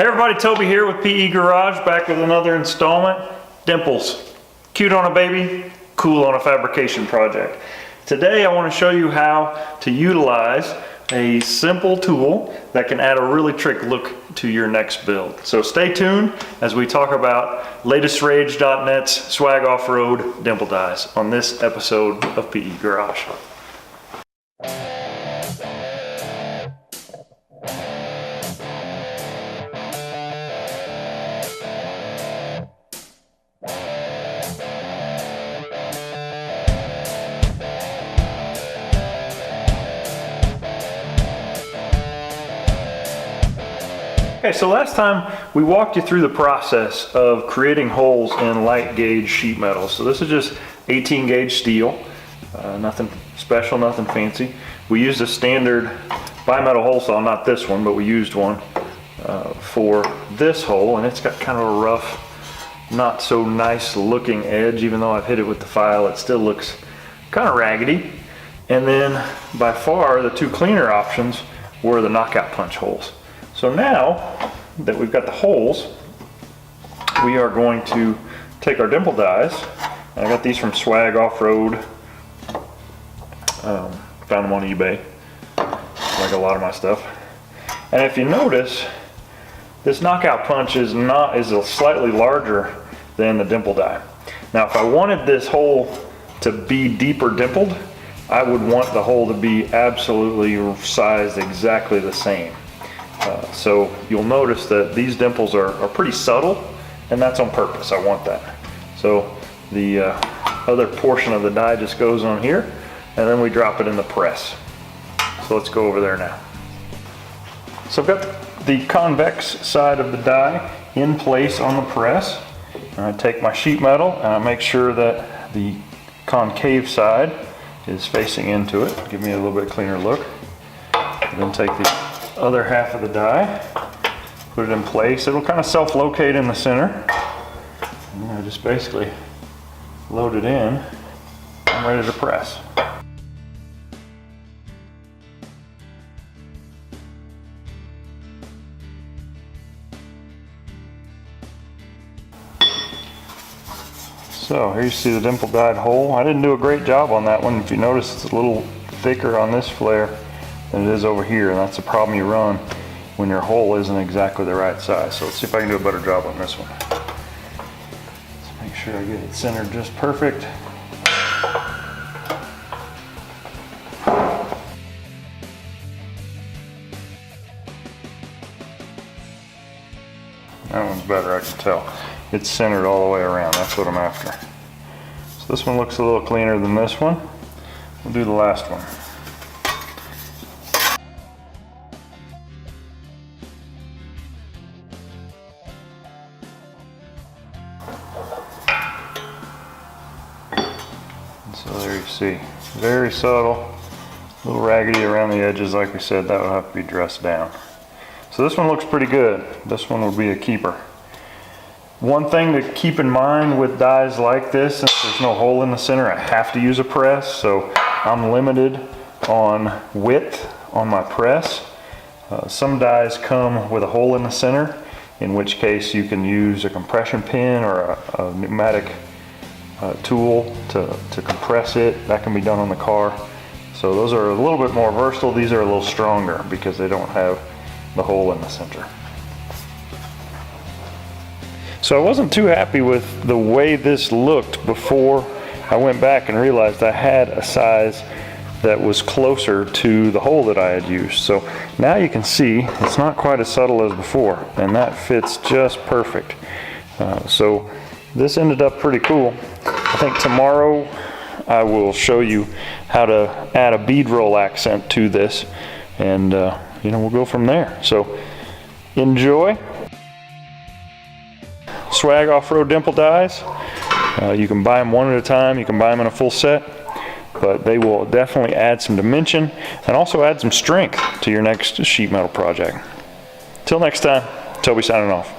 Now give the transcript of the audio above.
Hey everybody, Toby here with PE Garage, back with another installment. Dimples. Cute on a baby, cool on a fabrication project. Today I want to show you how to utilize a simple tool that can add a really trick look to your next build. So stay tuned as we talk about latestrage.net's swag off-road dimple dies on this episode of PE Garage. Okay, so last time we walked you through the process of creating holes in light gauge sheet metal. So this is just 18 gauge steel, nothing special, nothing fancy. We used a standard bimetal hole saw, not this one, but we used one for this hole, and it's got kind of a rough, not so nice looking edge. Even though I've hit it with the file, it still looks kind of raggedy. And then by far the two cleaner options were the knockout punch holes. So now that we've got the holes, we are going to take our dimple dies. I got these from Swag Off-Road. Found them on eBay, like a lot of my stuff. And if you notice, this knockout punch is slightly larger than the dimple die. Now if I wanted this hole to be deeper dimpled, I would want the hole to be absolutely sized exactly the same. So you'll notice that these dimples are pretty subtle, and that's on purpose. I want that. So the other portion of the die just goes on here, and then we drop it in the press. So let's go over there now. So I've got the convex side of the die in place on the press. And I take my sheet metal and I make sure that the concave side is facing into it. Give me a little bit cleaner look. And then take the other half of the die, put it in place. It'll kind of self-locate in the center. And I just basically load it in. I'm ready to press. So here you see the dimple dyed hole. I didn't do a great job on that one. If you notice, it's a little thicker on this flare than it is over here, and that's the problem you run when your hole isn't exactly the right size. So let's see if I can do a better job on this one. Let's make sure I get it centered just perfect. That one's better, I can tell. It's centered all the way around. That's what I'm after. So this one looks a little cleaner than this one. We'll do the last one. So there you see, very subtle, a little raggedy around the edges. Like we said, that would have to be dressed down. So this one looks pretty good. This one would be a keeper. One thing to keep in mind with dies like this, since there's no hole in the center, I have to use a press. So I'm limited on width on my press. Some dies come with a hole in the center, in which case you can use a compression pin or a pneumatic tool to compress it. That can be done on the car. So those are a little bit more versatile. These are a little stronger because they don't have the hole in the center. So I wasn't too happy with the way this looked before I went back and realized I had a size that was closer to the hole that I had used. So now you can see it's not quite as subtle as before, and that fits just perfect. So this ended up pretty cool. I think tomorrow I will show you how to add a bead roll accent to this, and we'll go from there. So enjoy. Swag Off-Road dimple dies. You can buy them one at a time. You can buy them in a full set, but they will definitely add some dimension and also add some strength to your next sheet metal project. Till next time, Toby signing off.